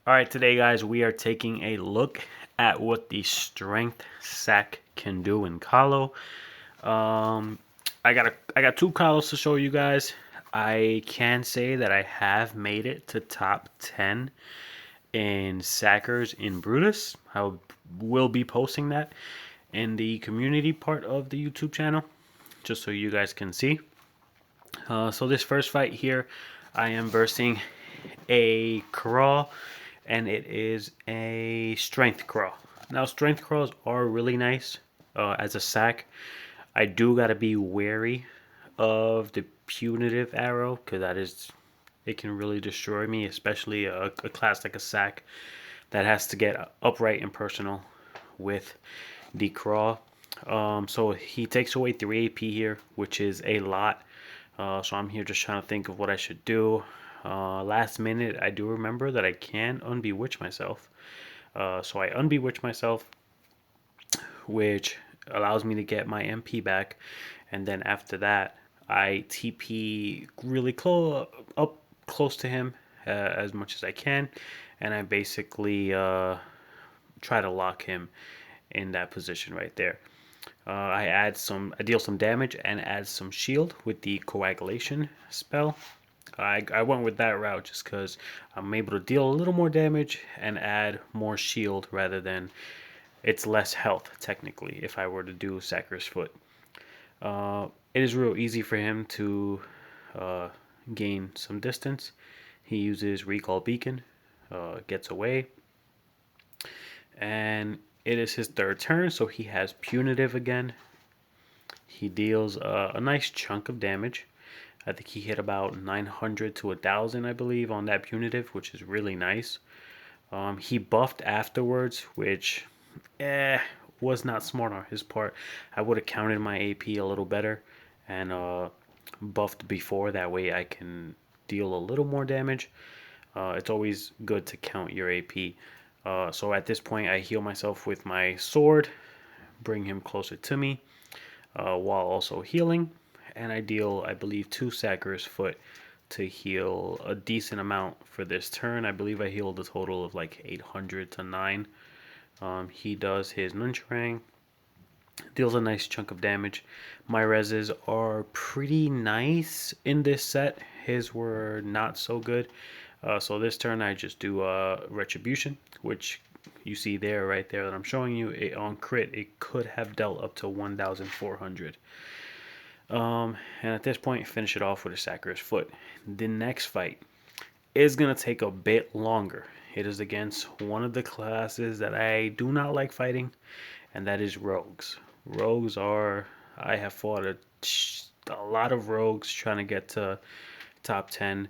Alright, today guys, we are taking a look at what the strength sack can do in Kolo. Um, I got two Kolos to show you guys. I can say that I have made it to top 10 in Sackers in Brutus. Will be posting that in the community part of the YouTube channel, just so you guys can see. So this first fight here, I am versing a crawl, and it is a strength crawl. Now, strength crawls are really nice as a sack. I do gotta be wary of the punitive arrow because it can really destroy me, especially a class like a sack that has to get upright and personal with the crawl. So he takes away 3 AP here, which is a lot. So I'm here just trying to think of what I should do. Last minute, I do remember that I can unbewitch myself. So I unbewitch myself, which allows me to get my MP back. And then after that, I TP really up close to him as much as I can. And I basically try to lock him in that position right there. I deal some damage and add some shield with the coagulation spell. I went with that route just because I'm able to deal a little more damage and add more shield rather than it's less health technically if I were to do Sacker's Foot. It is real easy for him to uh, gain some distance. He uses Recall Beacon, gets away, and it is his third turn, so he has Punitive again. He deals a nice chunk of damage. I think he hit about 900 to 1,000, I believe, on that punitive, which is really nice. He buffed afterwards, which was not smart on his part. I would have counted my AP a little better and buffed before. That way I can deal a little more damage. It's always good to count your AP. So at this point, I heal myself with my sword, bring him closer to me, while also healing. And I deal, I believe, 2 Sacrier's Foot to heal a decent amount for this turn. I believe I healed a total of like 800 to 9. He does his Nuncharang, deals a nice chunk of damage. My reses are pretty nice in this set. His were not so good. So this turn I just do Retribution, which you see there, right there that I'm showing you. On crit, it could have dealt up to 1,400. And at this point, finish it off with a Sacrier's Foot. The next fight is going to take a bit longer. It is against one of the classes that I do not like fighting, and that is rogues. Rogues are, I have fought a lot of rogues trying to get to top 10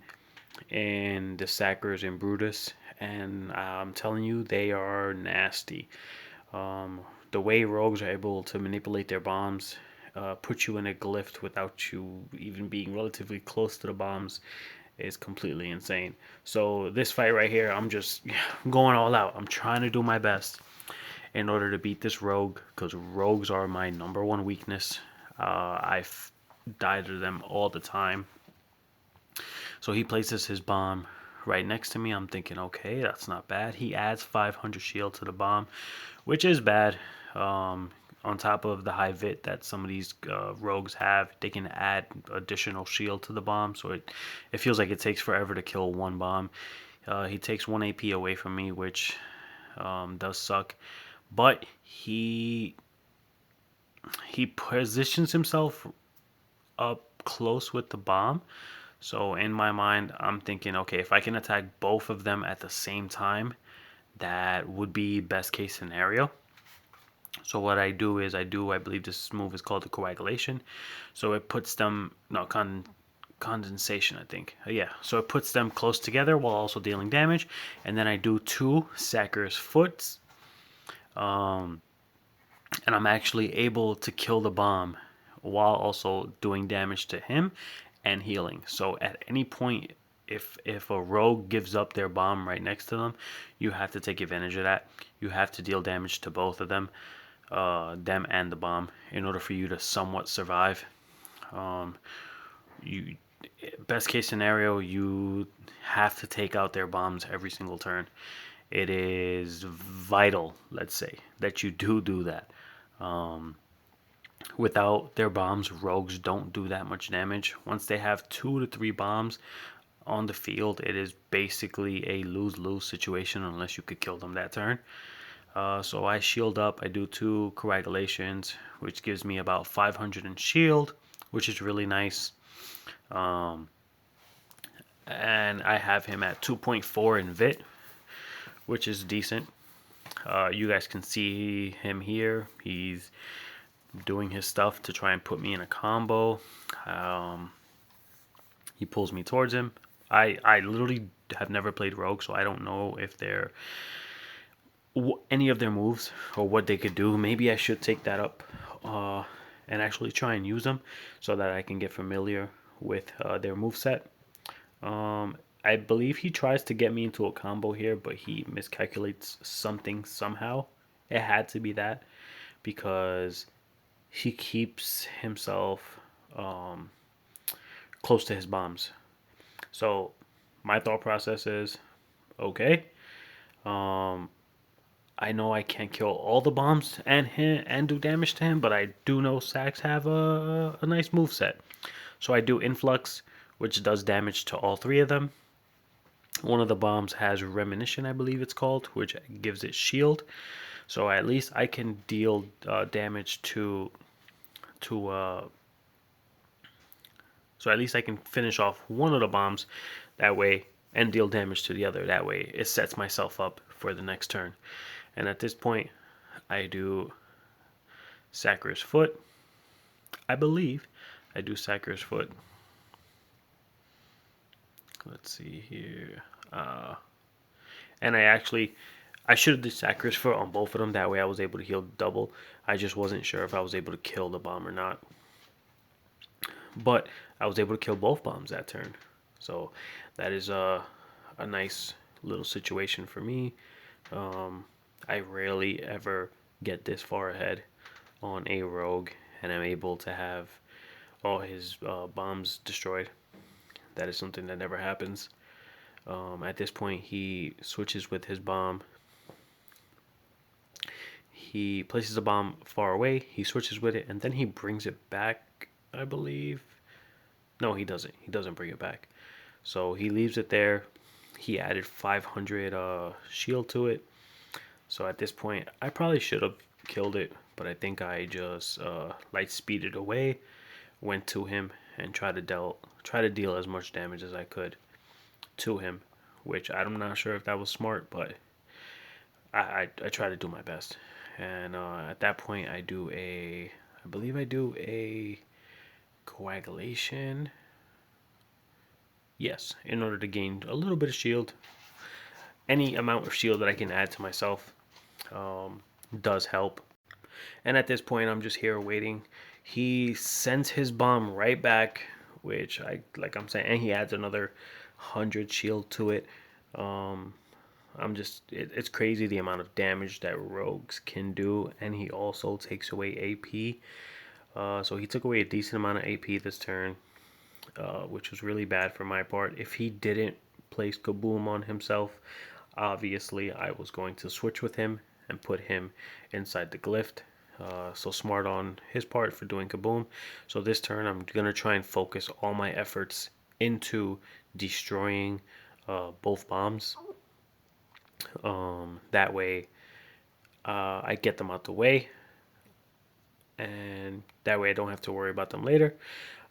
in the Sackers and Brutus, and I'm telling you, they are nasty. The way rogues are able to manipulate their bombs, put you in a glyph without you even being relatively close to the bombs, is completely insane. So this fight right here, I'm just going all out. I'm trying to do my best in order to beat this rogue because rogues are my #1 weakness. I've died to them all the time. So he places his bomb right next to me. I'm thinking, okay, that's not bad. He adds 500 shield to the bomb, which is bad. On top of the high vit that some of these rogues have, they can add additional shield to the bomb, so it feels like it takes forever to kill one bomb. He takes 1 AP away from me, which does suck, but he positions himself up close with the bomb. So in my mind, I'm thinking, okay, if I can attack both of them at the same time, that would be best case scenario. So what I do is I believe this move is called the coagulation. So it puts them, no, condensation, I think. Yeah, so it puts them close together while also dealing damage. And then I do 2 Sacrier's Foots. And I'm actually able to kill the bomb while also doing damage to him and healing. So at any point, if a rogue gives up their bomb right next to them, you have to take advantage of that. You have to deal damage to both of them, and the bomb, in order for you to somewhat survive. You best case scenario, you have to take out their bombs every single turn. It is vital, let's say, that you do that. Um, Without their bombs, rogues don't do that much damage. Once they have 2 to 3 bombs on the field, it is basically a lose-lose situation unless you could kill them that turn. So I shield up. I do 2 coagulations, which gives me about 500 in shield, which is really nice. Um, and I have him at 2.4 in vit, which is decent. You guys can see him here. He's doing his stuff to try and put me in a combo. He pulls me towards him. I literally have never played rogue, so I don't know if they're any of their moves or what they could do. Maybe I should take that up and actually try and use them so that I can get familiar with their move set. I believe he tries to get me into a combo here, but he miscalculates something somehow. It had to be that because he keeps himself close to his bombs. So my thought process is, okay, I know I can't kill all the bombs and do damage to him, but I do know Sacs have a nice move set. So I do influx, which does damage to all 3 of them. One of the bombs has Reminiscent, I believe it's called, which gives it shield. So at least I can deal damage to so at least I can finish off one of the bombs that way and deal damage to the other. That way it sets myself up for the next turn. And at this point, I do Sacrier's Foot. I believe I do Sacrier's Foot. Let's see here. And I should have did Sacrier's Foot on both of them. That way I was able to heal double. I just wasn't sure if I was able to kill the bomb or not. But I was able to kill both bombs that turn. So that is a nice little situation for me. I rarely ever get this far ahead on a rogue, and I'm able to have all his bombs destroyed. That is something that never happens. At this point, he switches with his bomb. He places a bomb far away, he switches with it, and then he brings it back, I believe. No, he doesn't. He doesn't bring it back. So he leaves it there. He added 500 shield to it. So at this point, I probably should have killed it, but I think I just light speeded away, went to him, and tried to deal as much damage as I could to him, which I'm not sure if that was smart, but I try to do my best. And at that point, I believe I do a coagulation. Yes, in order to gain a little bit of shield. Any amount of shield that I can add to myself does help. And at this point, I'm just here waiting. He sends his bomb right back, which like I'm saying, and he adds another 100 shield to it. It's crazy the amount of damage that rogues can do, and he also takes away AP. So he took away a decent amount of AP this turn, which was really bad for my part. If he didn't place Kaboom on himself, obviously I was going to switch with him and put him inside the glyph. So smart on his part for doing Kaboom. So this turn I'm going to try and focus all my efforts into destroying both bombs. That way I get them out the way, and that way I don't have to worry about them later.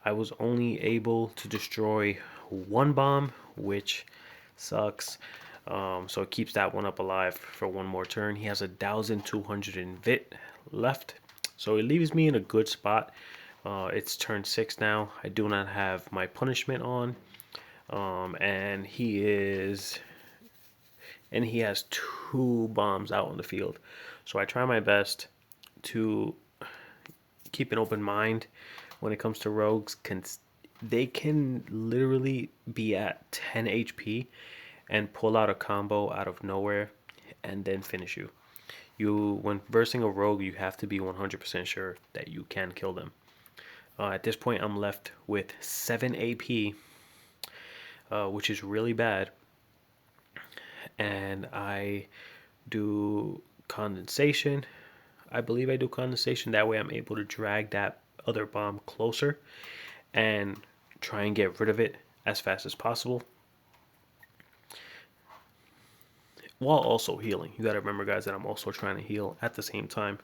I was only able to destroy one bomb, which sucks. So it keeps that one up alive for one more turn. He has 1,200 in vit left, so it leaves me in a good spot. It's turn 6 now. I do not have my punishment on, and he has 2 bombs out on the field. So I try my best to keep an open mind when it comes to rogues. They can literally be at 10 HP and pull out a combo out of nowhere and then finish you. When versing a rogue, you have to be 100% sure that you can kill them. At this point, I'm left with 7 AP, which is really bad. And I do condensation. I believe I do condensation. That way I'm able to drag that other bomb closer and try and get rid of it as fast as possible, while also healing. You got to remember, guys, that I'm also trying to heal at the same time.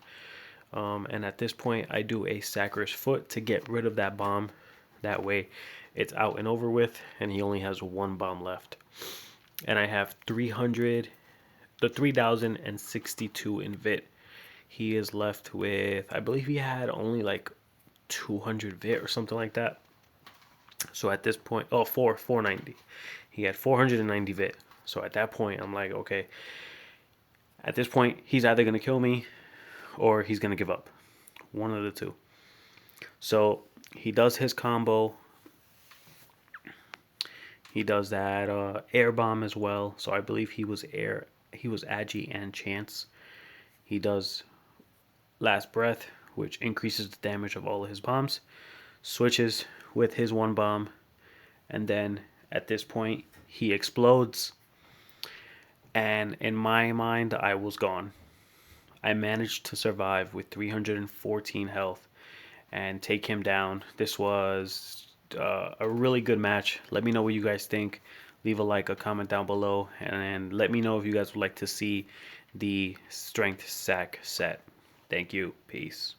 And at this point, I do a Sacrier's Foot to get rid of that bomb. That way, it's out and over with, and he only has one bomb left. And I have 3062 in Vit. He is left with, I believe he had only like 200 Vit or something like that. So at this point, 490. He had 490 Vit. So at that point, I'm like, okay. At this point, he's either going to kill me or he's going to give up. One of the two. So he does his combo. He does that air bomb as well. So I believe he was Agi and Chance. He does Last Breath, which increases the damage of all of his bombs. Switches with his one bomb. And then at this point, he explodes. And in my mind, I was gone. I managed to survive with 314 health and take him down. This was a really good match. Let me know what you guys think. Leave a like, a comment down below, and let me know if you guys would like to see the strength sack set. Thank you. Peace.